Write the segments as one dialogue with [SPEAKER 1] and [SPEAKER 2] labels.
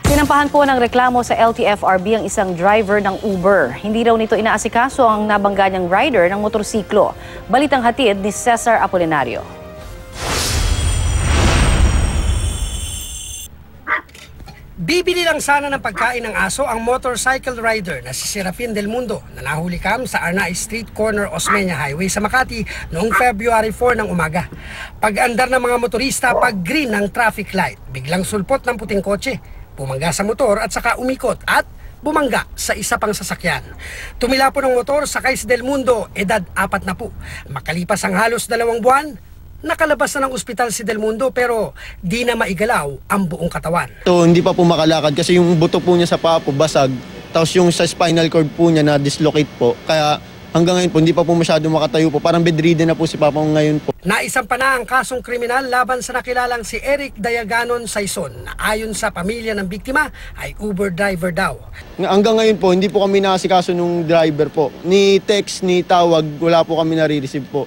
[SPEAKER 1] Sinampahan po ng reklamo sa LTFRB ang isang driver ng Uber. Hindi raw nito inaasikaso ang nabangga niyang rider ng motorsiklo. Balitang hatid ni Cesar Apolinario.
[SPEAKER 2] Bibili lang sana ng pagkain ng aso ang motorcycle rider na si Serafin Del Mundo na nahulikam sa Arnay Street Corner, Osmeña Highway sa Makati noong February 4 ng umaga. Pag-andar ng mga motorista pag green ng traffic light, biglang sulpot ng puting kotse, bumangga sa motor at saka umikot at bumangga sa isa pang sasakyan. Tumila po ng motor sakay si Del Mundo, edad 4 na po. Makalipas ang halos 2 buwan, nakalabas na ng ospital si Del Mundo pero di na maigalaw ang buong katawan.
[SPEAKER 3] So, hindi pa po makalakad kasi yung buto po niya sa paa po basag. Tapos yung sa spinal cord po niya na dislocate po. Kaya hanggang ngayon po hindi pa po masyado makatayo po. Parang bedridden na po si Papa ngayon po.
[SPEAKER 2] Naisampa na ang kasong kriminal laban sa nakilalang si Eric Dayaganon Saison na ayon sa pamilya ng biktima ay Uber driver daw.
[SPEAKER 3] Hanggang ngayon po hindi po kami nakasikaso nung driver po. Ni text ni tawag wala po kami nare-receive po.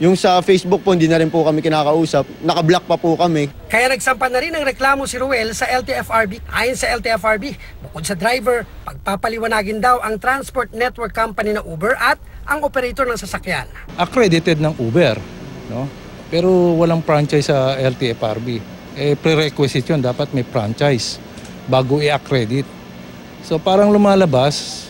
[SPEAKER 3] Yung sa Facebook po, hindi na rin po kami kinakausap. Naka-block pa po kami.
[SPEAKER 2] Kaya nagsampa na rin ang reklamo si Ruel sa LTFRB. Ayon sa LTFRB, bukod sa driver, pagpapaliwanagin daw ang transport network company ng Uber at ang operator ng sasakyan.
[SPEAKER 4] Accredited ng Uber, no? Pero walang franchise sa LTFRB. Prerequisite yun, dapat may franchise bago i-accredit. So parang lumalabas,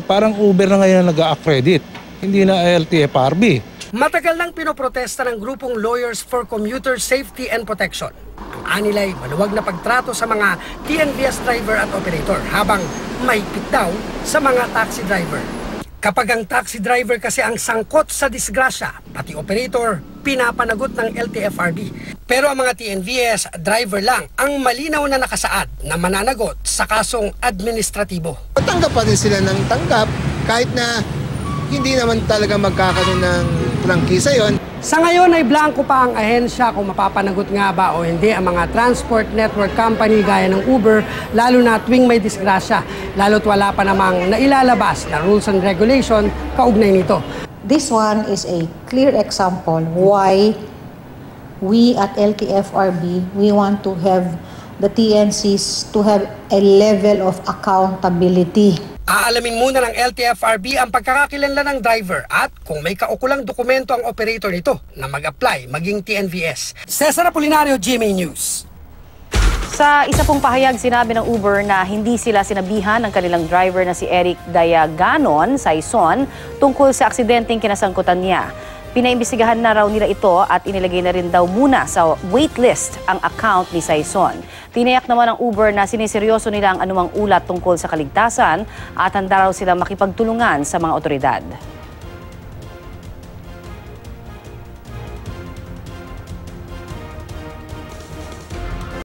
[SPEAKER 4] parang Uber na ngayon nag-accredit, hindi na LTFRB.
[SPEAKER 2] Matagal nang pinoprotesta ng grupong Lawyers for Commuter Safety and Protection. Ang anilay maluwag na pagtrato sa mga TNVS driver at operator habang mahigpit daw sa mga taxi driver. Kapag ang taxi driver kasi ang sangkot sa disgrasya, pati operator, pinapanagot ng LTFRB. Pero ang mga TNVS driver lang ang malinaw na nakasaad na mananagot sa kasong administratibo.
[SPEAKER 5] Tanggap pa rin sila ng tanggap kahit na hindi naman talaga magkakaroon ng prangkisa yon.
[SPEAKER 2] Sa ngayon ay blanco pa ang ahensya kung mapapanagot nga ba o hindi ang mga transport network company gaya ng Uber, lalo na tuwing may disgrasya, lalo't wala pa namang nailalabas na rules and regulation kaugnay nito.
[SPEAKER 6] This one is a clear example why we at LTFRB, we want to have the TNCs to have a level of accountability.
[SPEAKER 2] Aalamin muna ng LTFRB ang pagkakakilanlan ng driver at kung may kaukulang dokumento ang operator nito na mag-apply maging TNVS. Cesar Apolinario, GMA News.
[SPEAKER 1] Sa isa pong pahayag, sinabi ng Uber na hindi sila sinabihan ng kanilang driver na si Eric Dayaganon Saison tungkol sa aksidenteng kinasangkutan niya. Pinaimbestigahan na raw nila ito at inilagay na rin daw muna sa waitlist ang account ni Saison. Tinayak naman ng Uber na siniseryoso nila ang anumang ulat tungkol sa kaligtasan at handa raw sila makipagtulungan sa mga otoridad.